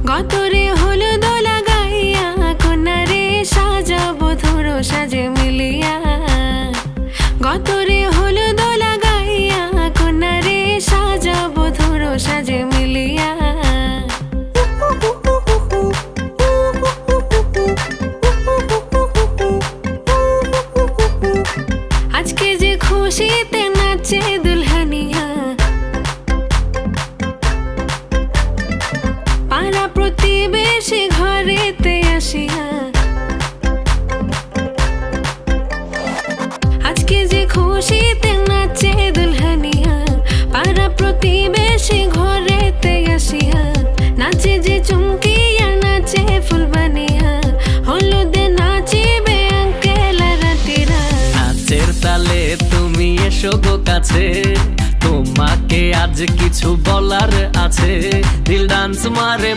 গতরে হলুদ লাগাইয়া কন্যারে সাজাবো ধরো সাজে মিলিয়া। গতরে হলুদ লাগাইয়া কন্যারে সাজাবো ধরো সাজে মিলিয়া। আজকে যে খুশিতে নাচে দুলহানিয়া, পাড়া প্রতিবেশী ঘরেতে আসিয়া। আজকে যে খুশিতে নাচে দুলহানিয়া, পাড়া প্রতিবেশী ঘরেতে আসিয়া। নাচে যে চুমকিয়া নাচে ফুলবানিয়া, হলুদে নাচিবে আঙ্কেল রাতিরা। নাচের তালে তুমি এসো গো কাছে, তোমাকে আজ কিছু বলার আছে। দিল ডান্স মারে